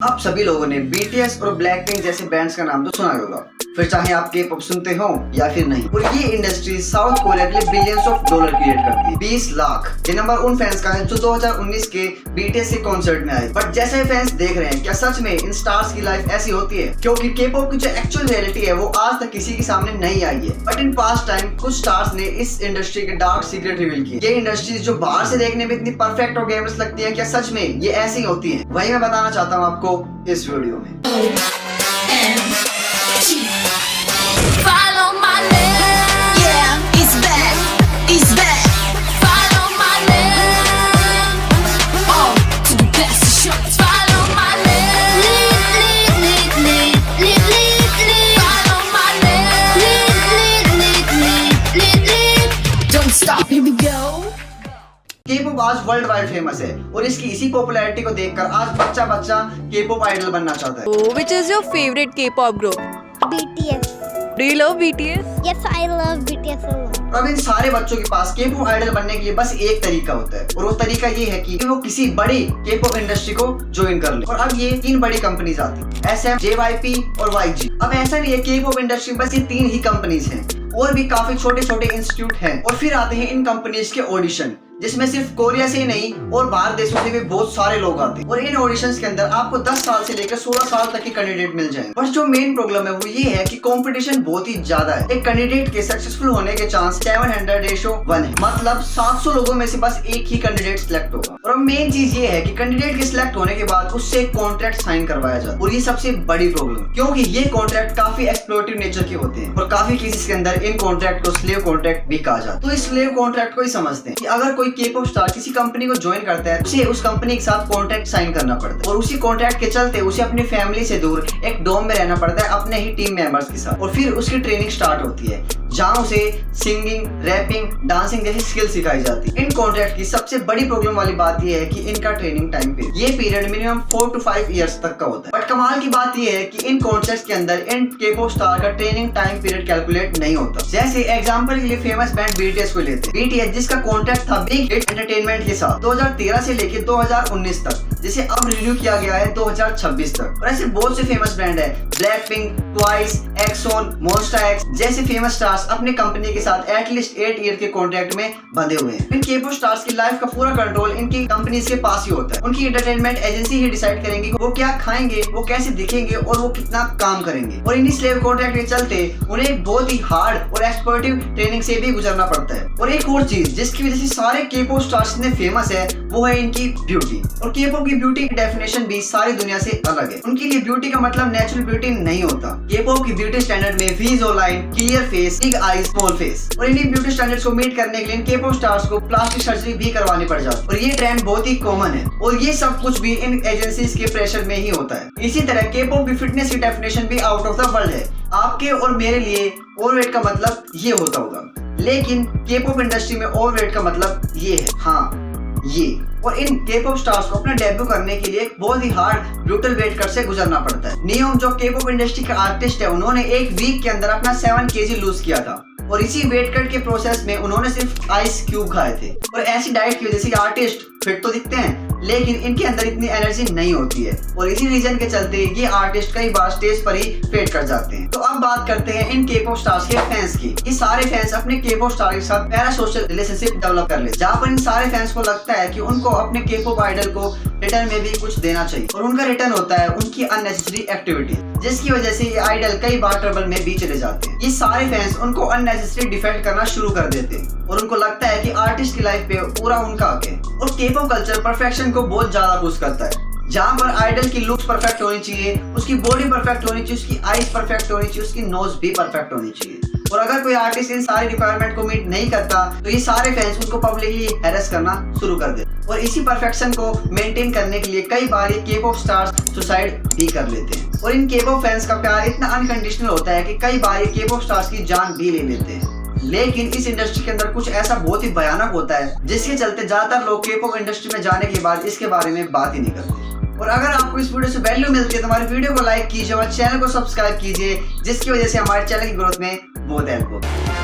आप सभी लोगों ने BTS और ब्लैकपिंक जैसे बैंड्स का नाम तो सुना होगा, फिर चाहे आप K-pop सुनते हो या फिर नहीं। और ये इंडस्ट्री साउथ कोरिया के लिए बिलियंस ऑफ डॉलर क्रिएट करती है। 20 लाख ये नंबर उन फैंस का है जो 2019 के BTS के कॉन्सर्ट में आए। बट जैसे फैंस देख रहे हैं, क्या सच में इन स्टार्स की लाइफ ऐसी होती है? क्योंकि K-pop की जो एक्चुअल रियलिटी है वो आज तक किसी के सामने नहीं आई है। बट इन पास्ट टाइम कुछ स्टार्स ने इस इंडस्ट्री के डार्क सीक्रेट रिवील किए। ये इंडस्ट्रीज जो बाहर से देखने में इतनी परफेक्ट और ग्लैमरस लगती है, क्या सच में ये ऐसी होती है? वही मैं बताना चाहता हूँ आपको इस वीडियो में। K-pop आज वर्ल्ड वाइड फेमस है और इसकी इसी पॉपुलैरिटी को देखकर आज बच्चा K-pop आइडल बनना चाहता है। Which is your favorite K-pop group? BTS. Do you love BTS? Yes, I love BTS a lot. अब इन सारे बच्चों के पास K-pop आइडल बनने के लिए बस एक तरीका होता है और वो तरीका ये है कि वो किसी बड़ी K-pop इंडस्ट्री को ज्वाइन कर ले। और अब ये 3 बड़ी कंपनीज आती हैं, SM, JYP और YG। अब ऐसा नहीं है K-pop इंडस्ट्री में बस ये 3 ही कंपनीज हैं, और भी काफी छोटे छोटे इंस्टीट्यूट हैं। और फिर आते हैं इन कंपनीज के ऑडिशन, जिसमें सिर्फ कोरिया से ही नहीं और बाहर देशों से भी बहुत सारे लोग आते हैं। और इन ऑडिशंस के अंदर आपको 10 साल से लेकर 16 साल तक के कैंडिडेट मिल जाएंगे। बट जो मेन प्रॉब्लम है वो ये है कि कंपटीशन बहुत ही ज्यादा है। एक कैंडिडेट के सक्सेसफुल होने के चांस 700:1 है, मतलब 700 लोगों में से बस एक ही कैंडिडेट सिलेक्ट होगा। और अब मेन चीज ये है कि कैंडिडेट के सिलेक्ट होने के बाद उससे एक कॉन्ट्रैक्ट साइन करवाया जाता है। और ये सबसे बड़ी प्रॉब्लम, क्योंकि ये कॉन्ट्रैक्ट काफी एक्सप्लॉइटिव नेचर के होते हैं और काफी केसेस के अंदर इन कॉन्ट्रैक्ट को स्लेव कॉन्ट्रैक्ट भी कहा जाता है। तो इस स्लेव कॉन्ट्रैक्ट को ही समझते हैं कि अगर कोई K-pop स्टार किसी कंपनी को ज्वाइन करता है, उसे उस कंपनी के साथ कॉन्ट्रैक्ट साइन करना पड़ता है। और उसी कॉन्ट्रैक्ट के चलते उसे अपनी फैमिली से दूर एक डोम में रहना पड़ता है अपने ही टीम मेंबर्स के साथ। और फिर उसकी ट्रेनिंग स्टार्ट होती है, जहाँ उसे सिंगिंग, रैपिंग, डांसिंग जैसी स्किल सिखाई जाती है। इन कॉन्ट्रैक्ट की सबसे बड़ी प्रॉब्लम वाली बात यह है कि इनका ट्रेनिंग टाइम पीरियड, ये पीरियड मिनिमम 4 to 5 इयर्स तक का होता है। बट कमाल की बात यह है कि इन कॉन्ट्रैक्ट्स के अंदर इन K-pop स्टार का ट्रेनिंग टाइम पीरियड कैलकुलेट नहीं होता। जैसे एग्जांपल के लिए फेमस बैंड BTS को लेते हैं। BTS जिसका कॉन्ट्रैक्ट था बिग हिट एंटरटेनमेंट के साथ 2013 से लेकर 2019 तक, जिसे अब रिन्यू किया गया है 2026 तक। और ऐसे बहुत से फेमस ब्रांड है, ब्लैकपिंक, ट्वाइस, एक्सोन, मॉन्स्टा एक्स जैसे फेमस स्टार्स अपने कंपनी के साथ एटलीस्ट 8 ईयर के कॉन्ट्रैक्ट में बंधे हुए हैं। इन K-pop स्टार्स की लाइफ का पूरा कंट्रोल इनकी कंपनीज के पास ही होता है। उनकी एंटरटेनमेंट एजेंसी ही डिसाइड करेंगी वो क्या खाएंगे, वो कैसे दिखेंगे और वो कितना काम करेंगे। और इन्हीं स्लेव कॉन्ट्रैक्ट के चलते उन्हें एक बहुत ही हार्ड और एक्सपर्टिव ट्रेनिंग से भी गुजरना पड़ता है। और एक और चीज जिसकी वजह से सारे K-pop स्टार्स इतने फेमस है वो है इनकी ब्यूटी। और K-pop की ब्यूटी की डेफिनेशन भी सारी दुनिया से अलग है। उनके लिए ब्यूटी का मतलब नेचुरल ब्यूटी नहीं होता। K-pop की ब्यूटी स्टैंडर्ड में Visio line, clear face, big eyes, small face. और इन्हीं ब्यूटी स्टैंडर्ड्स को मीट करने के लिए इन K-pop स्टार्स को प्लास्टिक सर्जरी भी करवानी पड़ जाती है। और ये ट्रेंड बहुत ही कॉमन है और ये सब कुछ भी इन एजेंसीज के प्रेशर में ही होता है। इसी तरह K-pop की फिटनेस की डेफिनेशन भी आउट ऑफ द वर्ल्ड है। आपके और मेरे लिए ओवरवेट का मतलब ये होता होगा, लेकिन K-pop इंडस्ट्री में ओवरवेट का मतलब ये है, हाँ ये। और इन K-pop स्टार्स को अपना डेब्यू करने के लिए बहुत ही हार्ड ब्रूटल वेट कट से गुजरना पड़ता है। नियम जो K-pop इंडस्ट्री का आर्टिस्ट है, उन्होंने एक वीक के अंदर अपना 7 kg लूज किया था। और इसी वेट कट के प्रोसेस में उन्होंने सिर्फ आइस क्यूब खाए थे। और ऐसी डाइट की वजह से आर्टिस्ट फिट तो दिखते हैं, लेकिन इनके अंदर इतनी एनर्जी नहीं होती है। और इसी रीजन के चलते ये आर्टिस्ट कई बार स्टेज पर ही फेड कर जाते हैं। तो अब बात करते हैं इन K-pop स्टार्स के फैंस की। ये सारे फैंस अपने K-pop स्टार के साथ पैरासोशल रिलेशनशिप डेवलप कर ले, जहाँ पर इन सारे फैंस को लगता है कि उनको अपने K-pop आइडल को रिटर्न में भी कुछ देना चाहिए। और उनका रिटर्न होता है उनकी अननेसेसरी एक्टिविटी, जिसकी वजह से ये आइडल कई बार ट्रबल में भी चले जाते हैं। ये सारे फैंस उनको अननेसेसरी डिफेंड करना शुरू कर देते हैं और उनको लगता है कि आर्टिस्ट की लाइफ पे पूरा उनका हक है। और K-pop कल्चर परफेक्शन को बहुत ज्यादा पुश करता है, जहाँ पर आइडल की लुक्स परफेक्ट होनी चाहिए, उसकी बॉडी परफेक्ट होनी चाहिए, उसकी आईज परफेक्ट होनी चाहिए, उसकी नोज भी परफेक्ट होनी चाहिए। और अगर कोई आर्टिस्ट इन सारी रिक्वायरमेंट को मीट नहीं करता तो ये सारे फैंस उनको पब्लिकली हैरेस करना शुरू कर देते। और इसी परफेक्शन को मेंटेन करने के लिए कई बार ये K-pop स्टार्स सुसाइड भी कर लेते हैं। और इन K-pop फैंस का प्यार इतना अनकंडीशनल होता है कि कई बार ये K-pop स्टार्स की जान भी ले लेते हैं। लेकिन इस इंडस्ट्री के अंदर कुछ ऐसा बहुत ही भयानक होता है, जिसके चलते ज्यादातर लोग K-pop इंडस्ट्री में जाने के बाद इसके बारे में बात ही नहीं करते। और अगर आपको इस वीडियो से वैल्यू मिलती है तो हमारे वीडियो को लाइक कीजिए और चैनल को सब्सक्राइब कीजिए, जिसकी वजह से हमारे चैनल की ग्रोथ में बहुत हेल्प होगी।